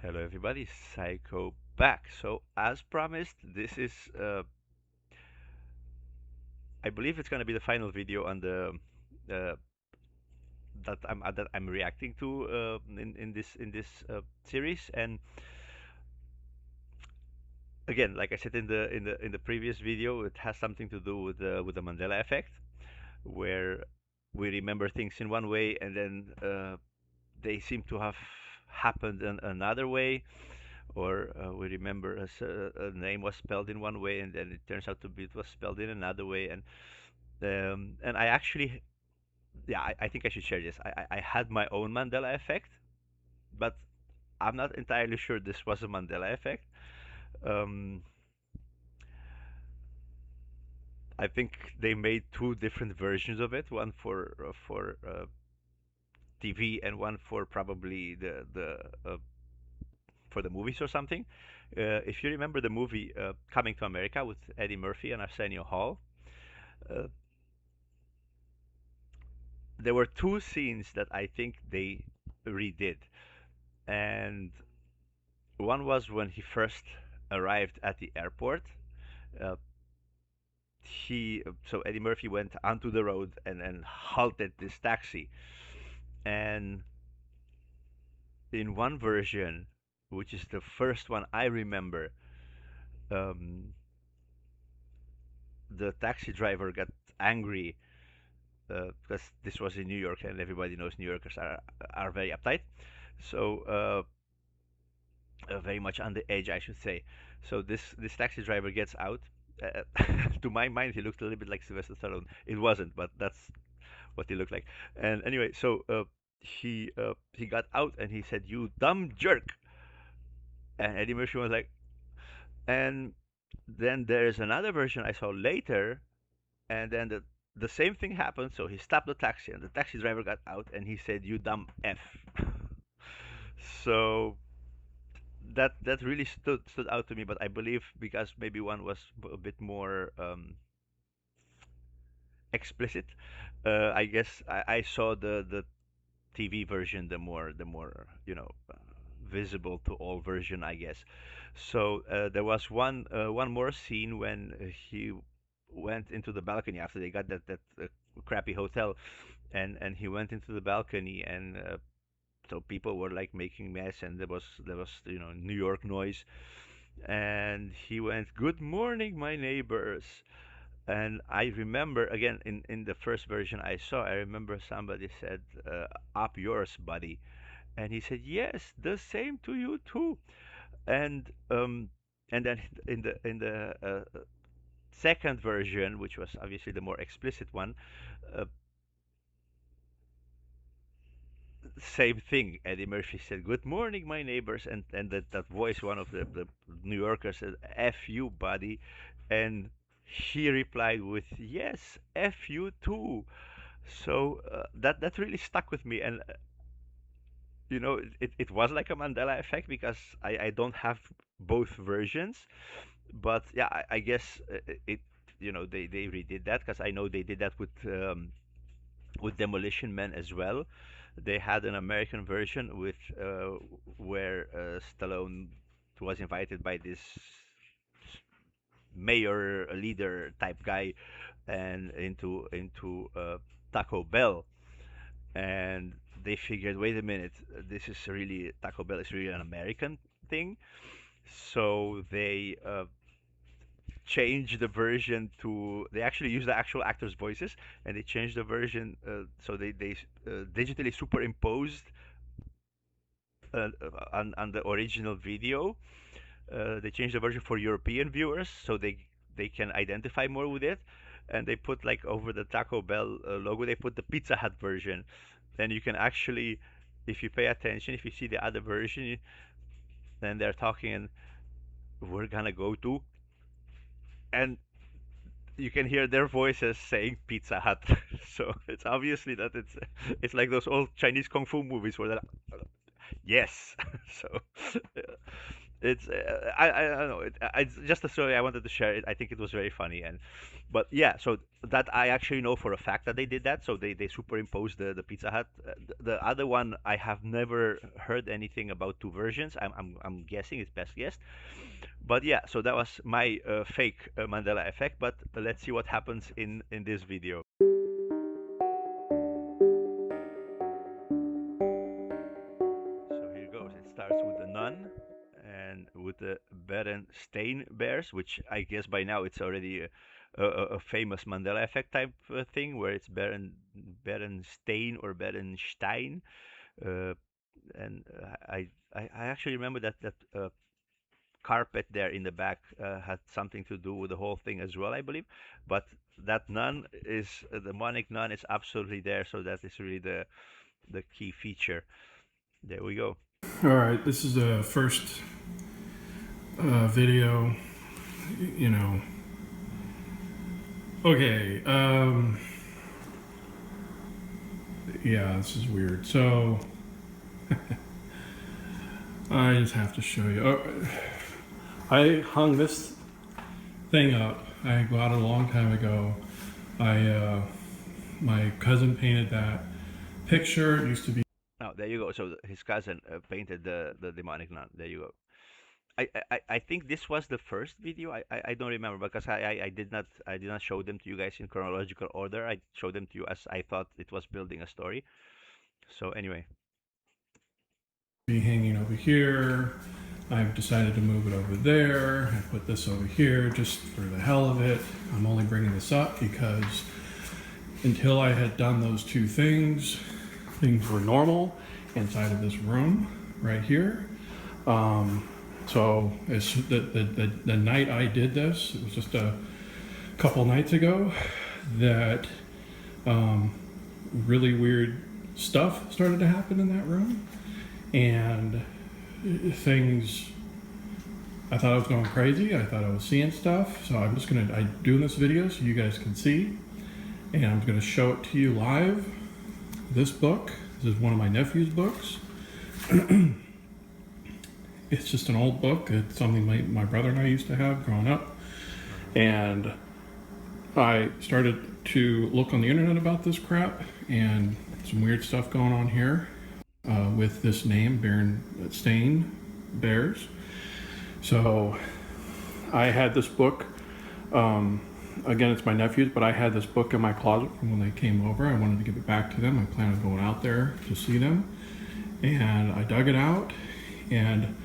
Hello, everybody. Xyco back. So, as promised, this is, I believe it's going to be the final video on the uh, that I'm reacting to in this series. And again, like I said in the previous video, it has something to do with the Mandela effect, where we remember things in one way, and then they seem to have happened in another way, or we remember a name was spelled in one way and then it turns out to be it was spelled in another way. And I actually, yeah, I think I should share this. I had my own Mandela effect, but I'm not entirely sure this was a Mandela effect. um, I think they made two different versions of it, one for TV and one for probably the for the movies or something. If you remember the movie Coming to America with Eddie Murphy and Arsenio Hall, uh, there were two scenes that I think they redid. And one was when he first arrived at the airport. Uh, so Eddie Murphy went onto the road and halted this taxi. And in one version, which is the first one I remember, um, the taxi driver got angry because this was in New York, and everybody knows New Yorkers are very uptight. So very much on the edge, I should say. So this taxi driver gets out. Uh, to my mind, he looked a little bit like Sylvester Stallone. It wasn't, but that's what he looked like. And anyway, so he got out and he said, "You dumb jerk!" And Eddie Murphy was like, and then there's another version I saw later, and then the same thing happened. So he stopped the taxi, and the taxi driver got out, and he said, "You dumb f." So that really stood out to me. But I believe because maybe one was a bit more explicit. I guess I saw the TV version, the more visible to all version, I guess. So there was one more scene when he went into the balcony after they got that crappy hotel, and he went into the balcony, and so people were like making mess, and there was New York noise, and he went, "Good morning, my neighbors." And I remember again in the first version I saw, I remember somebody said, "Up yours, buddy," and he said, "Yes, the same to you too." And and then in the second version, which was obviously the more explicit one, uh, same thing. Eddie Murphy said, "Good morning, my neighbors," and that voice, one of the New Yorkers said, "F you, buddy," and he replied with, "Yes, F you too." So that really stuck with me, and it was like a Mandela effect because I don't have both versions, but yeah, I guess they redid that because I know they did that with Demolition Man as well. They had an American version with where Stallone was invited by this mayor leader type guy and into Taco Bell, and they figured, wait a minute, this is really Taco Bell is really an American thing, so they changed the version to they actually use the actual actors' voices, and they changed the version so they digitally superimposed on the original video. They changed the version for European viewers so they can identify more with it, and they put like over the Taco Bell logo, they put the Pizza Hut version. Then you can actually, if you pay attention, if you see the other version, then they're talking and we're gonna go to, and you can hear their voices saying Pizza Hut. So it's obviously that it's like those old Chinese kung fu movies where they're like, yes. So It's I don't know. It's just a story I wanted to share. It. I think it was very funny, and but yeah. So that I actually know for a fact that they did that. So they superimposed the Pizza Hut. The other one I have never heard anything about two versions. I'm guessing it's best guess. But yeah. So that was my fake Mandela effect. But let's see what happens in this video. So here goes. It starts with the nun and with the Berenstain Bears, which I guess by now it's already a famous Mandela effect type thing, where it's Berenstain or Berenstein. Uh, and I actually remember that carpet there in the back had something to do with the whole thing as well, I believe. But that nun is the demonic nun is absolutely there, so that is really the key feature. There we go. All right, this is the first video, you know. Okay, yeah, this is weird. So, I just have to show you. I hung this thing up. I got it a long time ago. My cousin painted that picture. It used to be. Oh, there you go. So his cousin painted the demonic nun. There you go. I think this was the first video. I don't remember because I did not show them to you guys in chronological order. I showed them to you as I thought it was building a story. So anyway, Be hanging over here. I've decided to move it over there. I put this over here just for the hell of it. I'm only bringing this up because until I had done those two things, things were normal inside of this room right here. So as the night I did this, it was just a couple nights ago, that really weird stuff started to happen in that room. And things, I thought I was going crazy. I thought I was seeing stuff. So I'm just I'm doing this video so you guys can see. And I'm gonna show it to you live. This book, this is one of my nephew's books. It's just an old book. It's something my brother and I used to have growing up. And I started to look on the internet about this crap, and some weird stuff going on here with this name, Berenstain Bears. So I had this book. Again, it's my nephew's, but I had this book in my closet from when they came over. I wanted to give it back to them. I planned on going out there to see them. And I dug it out, and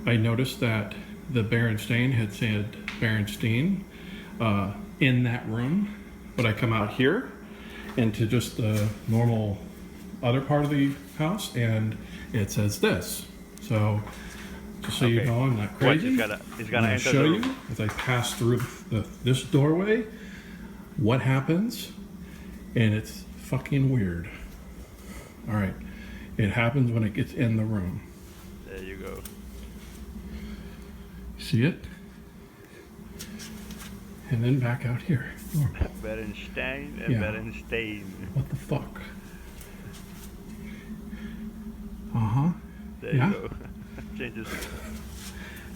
I noticed that the Berenstain had said Berenstein in that room. But I come out here into just the normal other part of the house, and it says this. So just so you know, I'm not crazy. He's gonna enter show you as I pass through this doorway what happens, and it's fucking weird. All right, it happens when it gets in the room. There you go. See it? And then back out here. Berenstein and Berenstain. What the fuck? Uh-huh. There you go. Changes.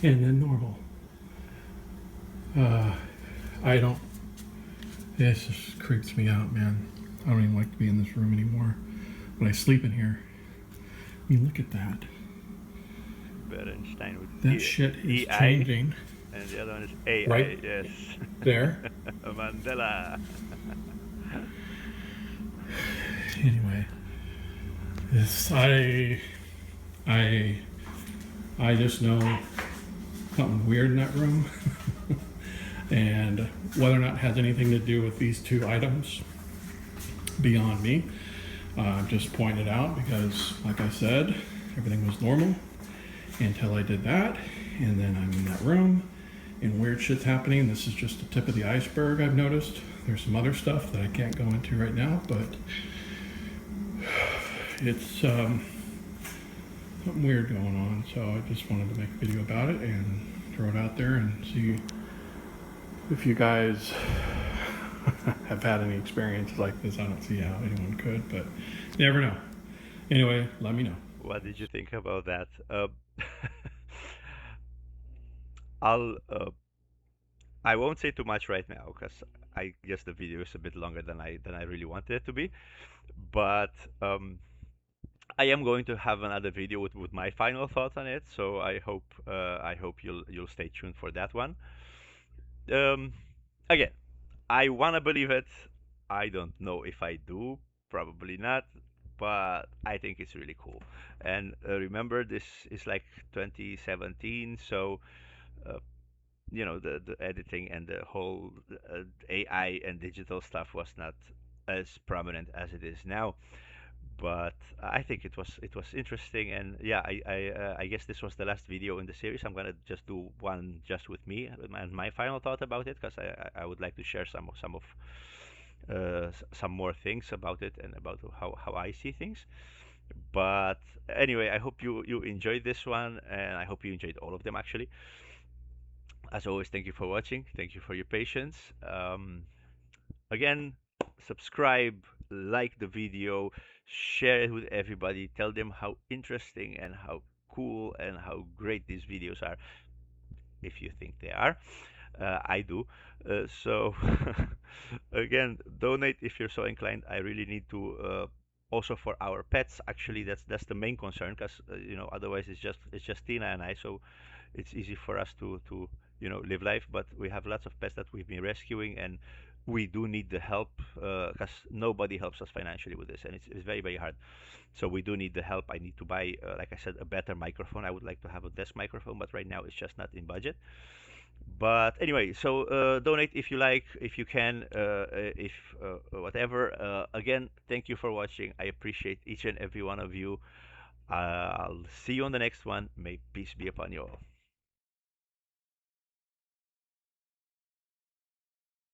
And then normal. I don't... This just creeps me out, man. I don't even like to be in this room anymore. When I sleep in here. I mean, look at that. Berenstein with that shit is changing. And the other one is AI. Right? Yes. There. Mandela. Anyway, this I just know something weird in that room, and whether or not it has anything to do with these two items, beyond me. Just pointed out because, like I said, everything was normal until I did that, and then I'm in that room, and weird shit's happening. This is just the tip of the iceberg, I've noticed. There's some other stuff that I can't go into right now, but it's something weird going on, so I just wanted to make a video about it and throw it out there and see if you guys have had any experiences like this. I don't see how anyone could, but you never know. Anyway, let me know. What did you think about that? I'll I won't say too much right now because I guess the video is a bit longer than I really wanted it to be. But I am going to have another video with my final thoughts on it. So I hope you'll stay tuned for that one. Um, Again, I wanna believe it. I don't know if I do. Probably not. But I think it's really cool. And remember, this is like 2017, so uh, the editing and the whole AI and digital stuff was not as prominent as it is now. But I think it was interesting, and yeah, I guess this was the last video in the series. I'm gonna just do one just with me and my final thought about it, because I would like to share some of some more things about it and about how I see things. But anyway, I hope you enjoyed this one, and I hope you enjoyed all of them actually. As always, thank you for watching. Thank you for your patience. Again, subscribe, like the video, share it with everybody. Tell them how interesting and how cool and how great these videos are, if you think they are. I do. So, again, donate if you're so inclined. I really need to. Also for our pets, actually, that's the main concern, because otherwise it's just Tina and I. So it's easy for us to live life, but we have lots of pets that we've been rescuing, and we do need the help, because nobody helps us financially with this, and it's very, very hard. So we do need the help. I need to buy, like I said, a better microphone. I would like to have a desk microphone, but right now it's just not in budget. But anyway, so donate if you like, if you can, if whatever. Again, thank you for watching. I appreciate each and every one of you. I'll see you on the next one. May peace be upon you all.